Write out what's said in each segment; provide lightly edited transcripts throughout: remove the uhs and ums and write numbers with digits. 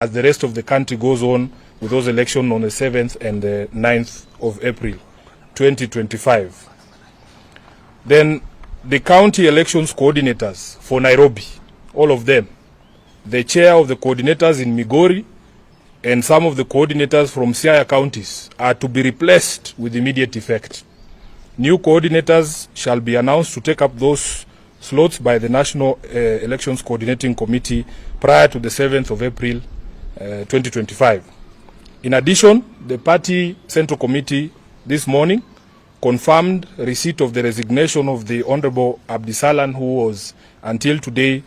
as the rest of the country goes on with those elections on the 7th and the 9th of April 2025. Then the county elections coordinators for Nairobi, all of them, the chair of the coordinators in Migori and some of the coordinators from Siaya counties are to be replaced with immediate effect. New coordinators shall be announced to take up those slots by the National Elections Coordinating Committee prior to the 7th of April 2025. In addition, the party Central Committee this morning confirmed receipt of the resignation of the Honorable Abdisalan, who was until today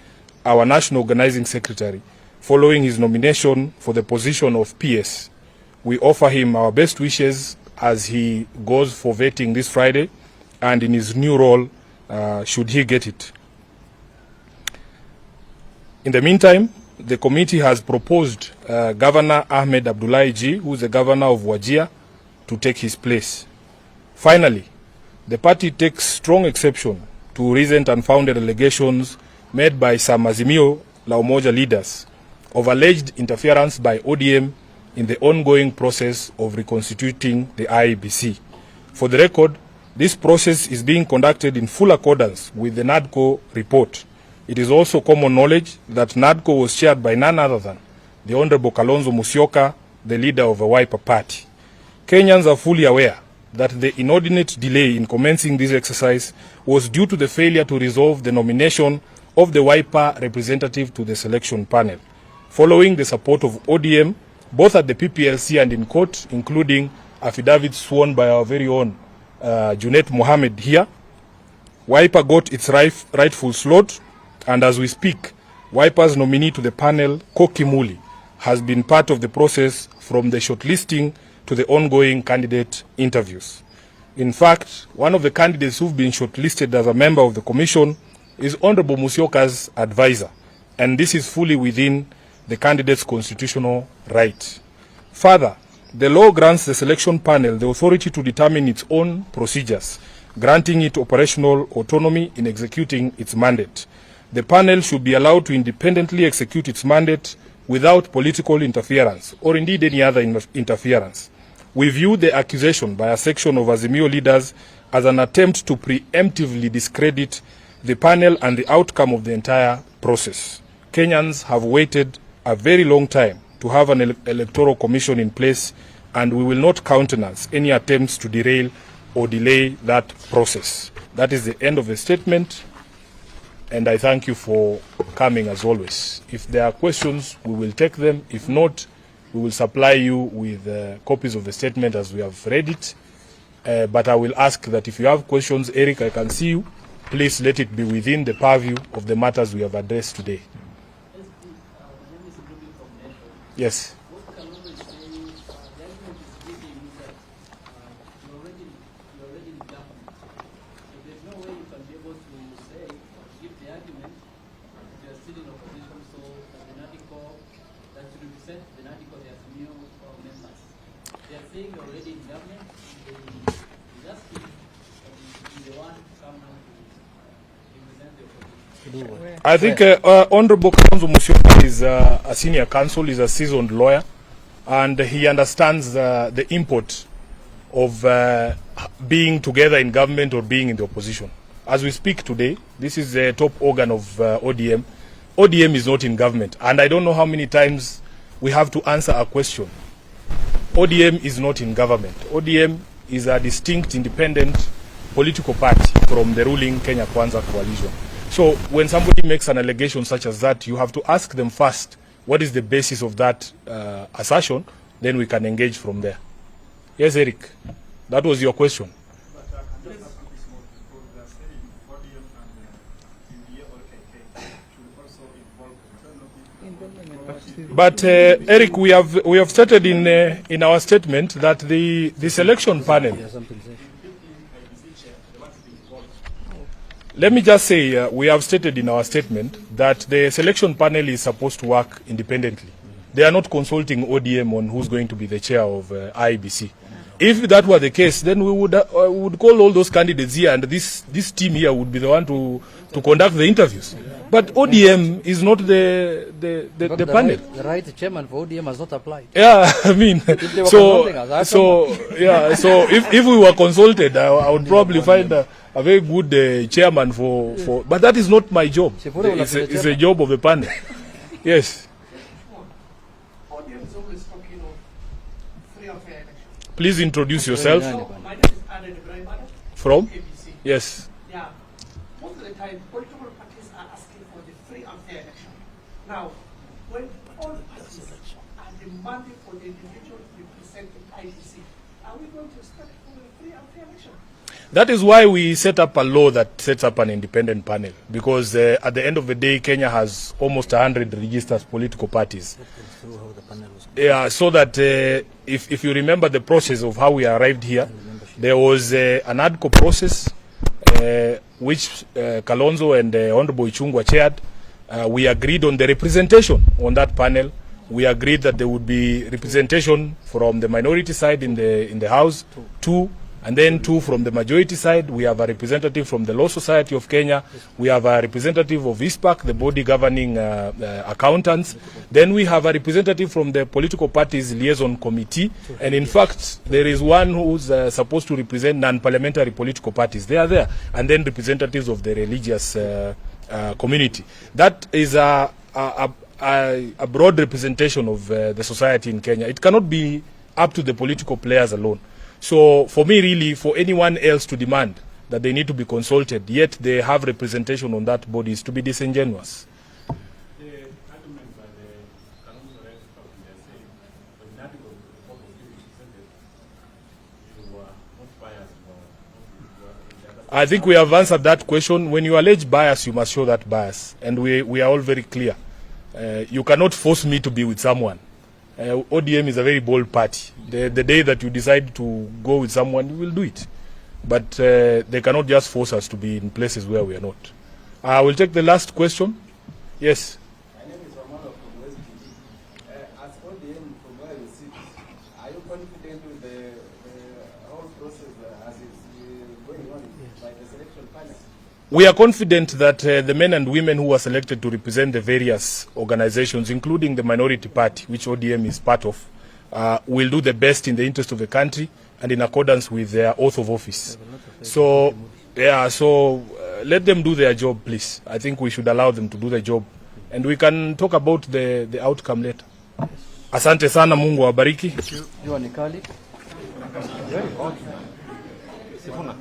our National Organizing Secretary, following his nomination for the position of PS. We offer him our best wishes as he goes for vetting this Friday and in his new role, should he get it. In the meantime, the committee has proposed Governor Ahmed Abdullahi G, who is the governor of Wajir, to take his place. Finally, the party takes strong exception to recent unfounded allegations made by some Azimio La Umoja leaders of alleged interference by ODM in the ongoing process of reconstituting the IEBC. For the record, this process is being conducted in full accordance with the NADCO report. It is also common knowledge that NADCO was chaired by none other than the Honorable Kalonzo Musyoka, the leader of the Wiper Party. Kenyans are fully aware that the inordinate delay in commencing this exercise was due to the failure to resolve the nomination of the Wiper representative to the selection panel. Following the support of ODM, both at the PPLC and in court, including affidavits sworn by our very own Junet Mohammed here, Wiper got its rightful slot, and as we speak, Wiper's nominee to the panel, Koki Muli, has been part of the process from the shortlisting to the ongoing candidate interviews. In fact, one of the candidates who've been shortlisted as a member of the commission is Honorable Musyoka's advisor, and this is fully within the candidate's constitutional right. Further, the law grants the selection panel the authority to determine its own procedures, granting it operational autonomy in executing its mandate. The panel should be allowed to independently execute its mandate without political interference or indeed any other interference. We view the accusation by a section of Azimio leaders as an attempt to preemptively discredit the panel and the outcome of the entire process. Kenyans have waited a very long time to have an electoral commission in place, and we will not countenance any attempts to derail or delay that process. That is the end of the statement, and I thank you for coming as always. If there are questions, we will take them. If not, we will supply you with copies of the statement as we have read it. But I will ask that if you have questions, Eric, I can see you. Please let it be within the purview of the matters we have addressed today. Yes. I think Honorable Kalonzo Musyoka is a senior counsel, is a seasoned lawyer, and he understands the import of being together in government or being in the opposition. As we speak today, this is the top organ of ODM. ODM is not in government, and I don't know how many times we have to answer a question. ODM is not in government. ODM is a distinct, independent political party from the ruling Kenya Kwanza coalition. So when somebody makes an allegation such as that, you have to ask them first, what is the basis of that assertion? Then we can engage from there. Yes, Eric, that was your question. But Eric, we have stated in our statement that the selection panel. Let me just say, we have stated in our statement that the selection panel is supposed to work independently. They are not consulting ODM on who's going to be the chair of IEBC. If that were the case, then we would call all those candidates here, and this team here would be the one to conduct the interviews. But ODM is not the panel. The right chairman for ODM has not applied. Yeah, I mean, so if we were consulted, I would probably find a very good chairman for. But that is not my job. It's a job of the panel. Yes. ODM is always talking of free and fair elections. Please introduce yourself. My name is Adam From? ABC. Yes. Yeah. Most of the time, political parties are asking for the free and fair election. Now, when all parties are demanding for the individual representing IEC, are we going to start for a free and fair election? That is why we set up a law that sets up an independent panel, because at the end of the day, Kenya has almost 100 registered political parties. Yeah, so that if you remember the process of how we arrived here, there was an ADCO process which Kalonzo and Honorable Ichung'wah chaired. We agreed on the representation on that panel. We agreed that there would be representation from the minority side in the House, two, and then two from the majority side. We have a representative from the Law Society of Kenya. We have a representative of ISPAC, the body governing accountants. Then we have a representative from the political parties liaison committee. And in fact, there is one who's supposed to represent non-parliamentary political parties. They are there. And then representatives of the religious community. That is a broad representation of the society in Kenya. It cannot be up to the political players alone. So for me, really, for anyone else to demand that they need to be consulted, yet they have representation on that body, is to be disingenuous. The argument by the Kalonzo expert, they say, when that was the purpose of you presented, you were not biased. I think we have answered that question. When you allege bias, you must show that bias. And we are all very clear. You cannot force me to be with someone. ODM is a very bold party. The day that you decide to go with someone, you will do it. But they cannot just force us to be in places where we are not. I will take the last question. Yes. My name is Romano from West TV. As ODM, from where you sit, are you confident with the whole process as it's going on by the selection panel? We are confident that the men and women who are selected to represent the various organizations, including the minority party, which ODM is part of, will do the best in the interest of the country and in accordance with their oath of office. So, yeah, let them do their job, please. I think we should allow them to do the job. And we can talk about the outcome later. Asante sana, Mungu awabariki. You are Nikali. Sifuna.